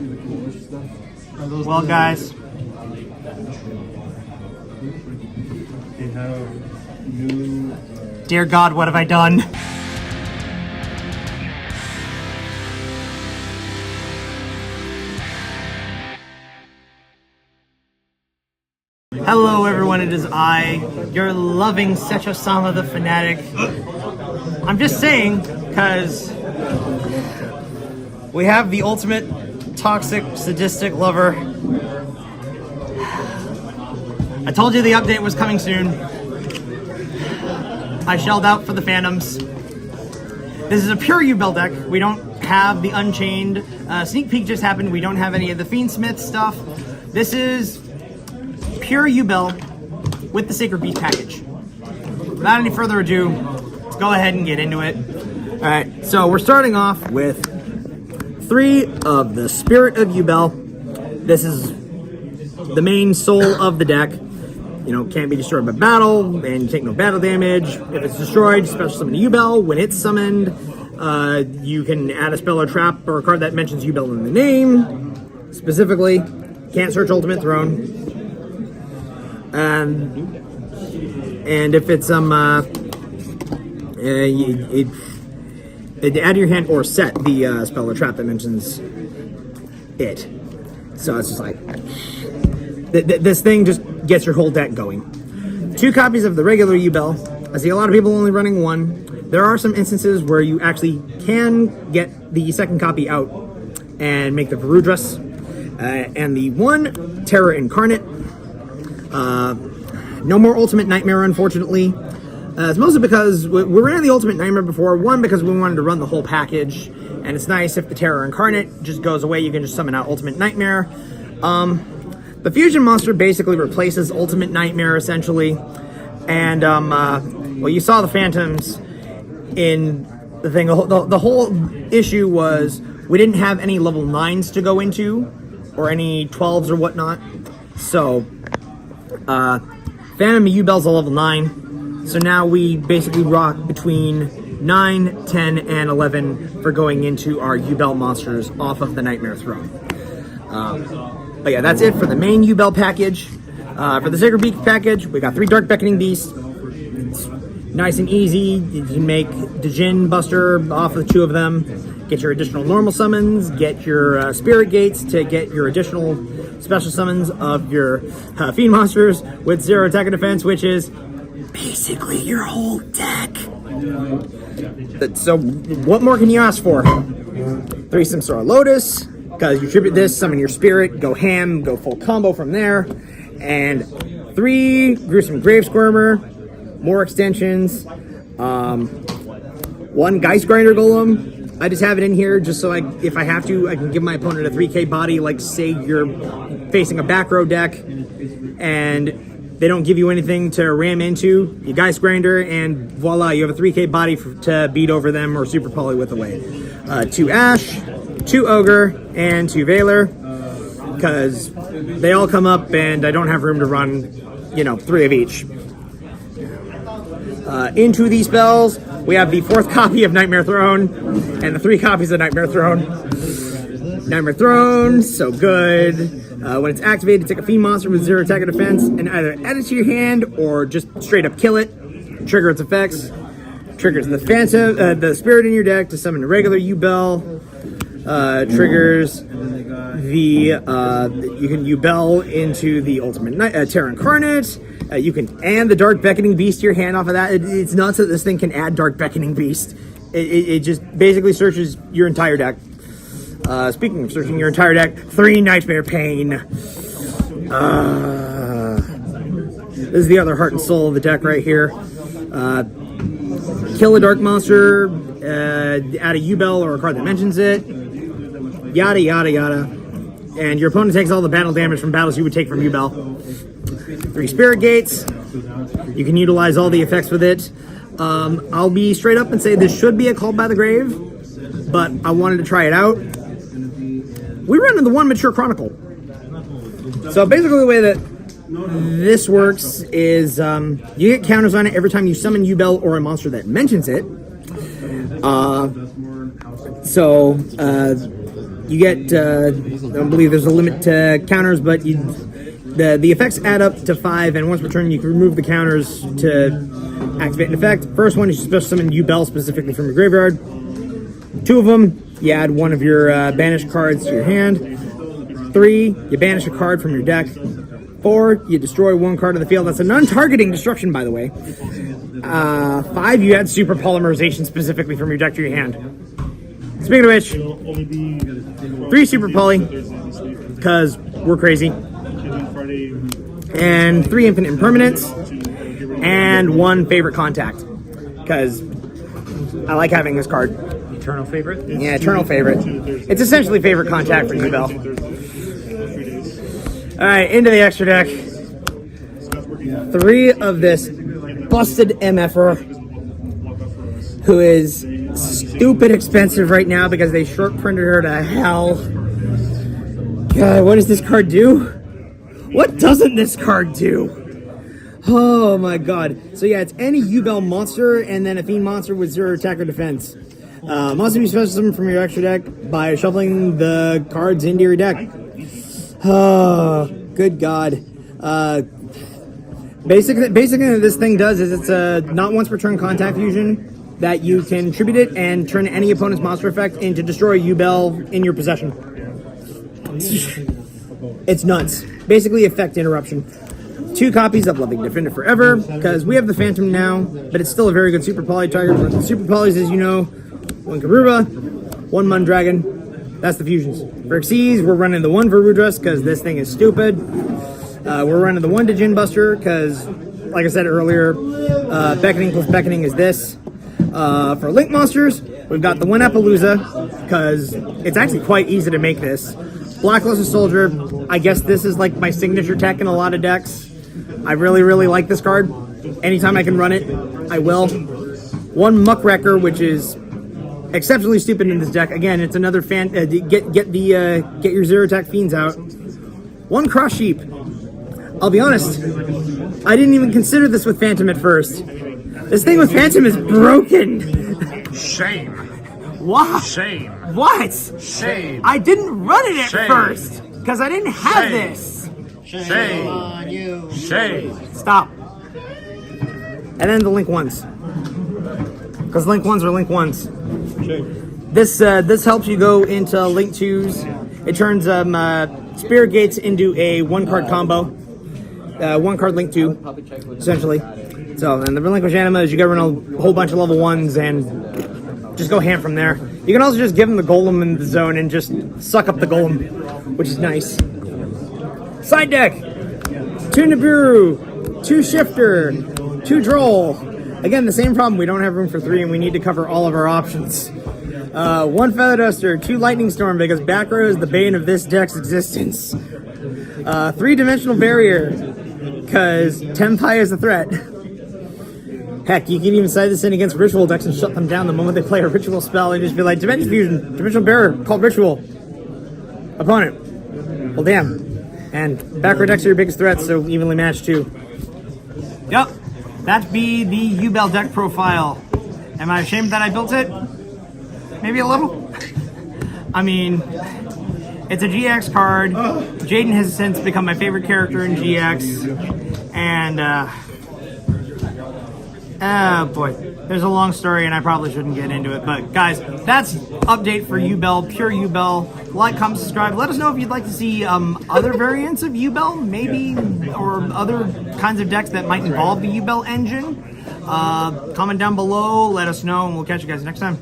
Well, guys, They have new. dear God, what have I done? Hello, everyone. It is I, your loving Secho-sama the Fanatic. I'm just saying, because we have the ultimate toxic, sadistic lover. I told you the update was coming soon. I shelled out for the Phantoms. This is a pure Yubel deck. We don't have the Unchained. Sneak Peek just happened. We don't have any of the Fiendsmith stuff. This is pure Yubel with the Sacred Beast package. Without any further ado, let's go ahead and get into it. Alright, so we're starting off with 3 of the Spirit of Yubel. This is the main soul of the deck. You know, can't be destroyed by battle, and you take no battle damage. If it's destroyed, special summon a Yubel. When it's summoned, you can add a spell or trap or a card that mentions Yubel in the name. Specifically, can't search Ultimate Throne. And if it's add to your hand or set the spell or trap that mentions it. So it's just like this thing just gets your whole deck going. 2 copies of the regular Yubel. I see a lot of people only running 1. There are some instances where you actually can get the second copy out and make the Varudras. And the 1 Terror Incarnate. No more Ultimate Nightmare, unfortunately. It's mostly because we ran the Ultimate Nightmare before. 1, because we wanted to run the whole package. And it's nice if the Terror Incarnate just goes away, you can just summon out Ultimate Nightmare. The Fusion Monster basically replaces Ultimate Nightmare, essentially. And, well, you saw the Phantoms in the thing. The whole issue was we didn't have any level 9s to go into, or any 12s or whatnot. So, Phantom Yubel's a level 9. So now we basically rock between 9, 10, and 11 for going into our Yubel monsters off of the Nightmare Throne. But yeah, that's it for the main Yubel package. For the Sacred Beast package, we got 3 Dark Beckoning Beasts. It's nice and easy. You can make Djinn Buster off of the 2 of them. Get your additional normal summons. Get your Spirit Gates to get your additional special summons of your Fiend monsters with 0 attack and defense, which is basically your whole deck. So what more can you ask for? 3 Samsara Lotus, because you tribute this, summon your spirit, go ham, go full combo from there. And 3 Gruesome Grave Squirmer, more extensions, 1 Geist Grinder Golem. I just have it in here just so if I have to, I can give my opponent a 3k body, like say you're facing a back row deck and they don't give you anything to ram into, you Geist Grinder, and voila, you have a 3k body to beat over them or super poly with away. 2 Ash, 2 Ogre, and 2 Valor, because they all come up and I don't have room to run, 3 of each. Into these spells, we have the 4th copy of Nightmare Throne and the 3 copies of Nightmare Throne. Nightmare Throne, so good. When it's activated, take a Fiend monster with 0 attack or defense and either add it to your hand or just straight up kill it. Trigger its effects. Triggers the Phantom, the Spirit in your deck to summon a regular Yubel. Triggers the you can Yubel into the Ultimate Terror Incarnate. You can add the Dark Beckoning Beast to your hand off of that. It's nuts that this thing can add Dark Beckoning Beast. It just basically searches your entire deck. Speaking of searching your entire deck, 3 Nightmare Pain. This is the other heart and soul of the deck right here. Kill a dark monster, add a Yubel or a card that mentions it. Yada, yada, yada. And your opponent takes all the battle damage from battles you would take from Yubel. 3 Spirit Gates. You can utilize all the effects with it. I'll be straight up and say this should be a Called by the Grave, but I wanted to try it out. We ran into the 1 Mature Chronicle. So basically the way that this works is you get counters on it every time you summon Yubel or a monster that mentions it. You get, I don't believe there's a limit to counters, but the effects add up to 5, and once per turn you can remove the counters to activate an effect. First one is you special summon Yubel specifically from your graveyard. 2 of them, you add one of your banished cards to your hand. 3, you banish a card from your deck. 4, you destroy 1 card on the field. That's a non-targeting destruction, by the way. 5, you add super polymerization specifically from your deck to your hand. Speaking of which, 3 super poly, because we're crazy. And 3 infinite impermanence. And 1 favorite contact, because I like having this card. Eternal favorite? Yeah, eternal favorite. It's essentially favorite contact for Yubel. Alright, into the extra deck. 3 of this busted MFer, who is stupid expensive right now because they short printed her to hell. God, what does this card do? What doesn't this card do? Oh my god. So yeah, it's any Yubel monster and then a Fiend monster with 0 attack or defense. Monster be special summoned from your extra deck by shuffling the cards into your deck. Oh, good god. Basically what this thing does is it's a not once per turn contact fusion that you can tribute it and turn any opponent's monster effect into destroy Yubel in your possession. It's nuts. Basically effect interruption. 2 copies of Loving Defender Forever, because we have the Phantom now, but it's still a very good Super Poly target. Super Polys, as you know, 1 Karuba, 1 Mundragon. That's the fusions. For Xyz, we're running the 1 Varudras, because this thing is stupid. We're running the 1 Djinn Buster, because, like I said earlier, Beckoning plus Beckoning is this. For Link Monsters, we've got the 1 Appaloosa, because it's actually quite easy to make this. Blackluster Soldier, I guess this is like my signature tech in a lot of decks. I really, really like this card. Anytime I can run it, I will. 1 Muckracker, which is exceptionally stupid in this deck. Again, it's another fan. Get your 0 attack fiends out. 1 Cross Sheep. I'll be honest, I didn't even consider this with Phantom at first. This thing with Phantom is broken. Shame. What? Shame. What? Shame. I didn't run it at Shame. first because I didn't have Shame. this. Shame. on you. Shame. Stop. And then the Link 1s. Because Link 1s are Link 1s. This helps you go into Link 2s. It turns Spirit Gates into a 1-card combo. 1-card Link 2, essentially. So, and the Relinquish Anima is you gotta run a whole bunch of level 1s and just go ham from there. You can also just give them the Golem in the zone and just suck up the Golem, which is nice. Side deck! 2 Nibiru, 2 Shifter, 2 Droll. Again, the same problem. We don't have room for 3 and we need to cover all of our options. 1 Feather Duster, 2 Lightning Storm because back row is the bane of this deck's existence. 3-dimensional Barrier because Tempai is a threat. Heck, you can even side this in against ritual decks and shut them down the moment they play a ritual spell and just be like, Dimension Fusion, Dimensional Barrier, called Ritual. Opponent. Well, damn. And back row decks are your biggest threats, so evenly matched too. Yep, that'd be the Yubel deck profile. Am I ashamed that I built it? Maybe a little. I mean, it's a GX card. Jaden has since become my favorite character in GX. And, oh boy, there's a long story and I probably shouldn't get into it. But guys, that's update for Yubel, pure Yubel. Like, comment, subscribe. Let us know if you'd like to see other variants of Yubel, maybe, or other kinds of decks that might involve the Yubel engine. Comment down below, let us know, and we'll catch you guys next time.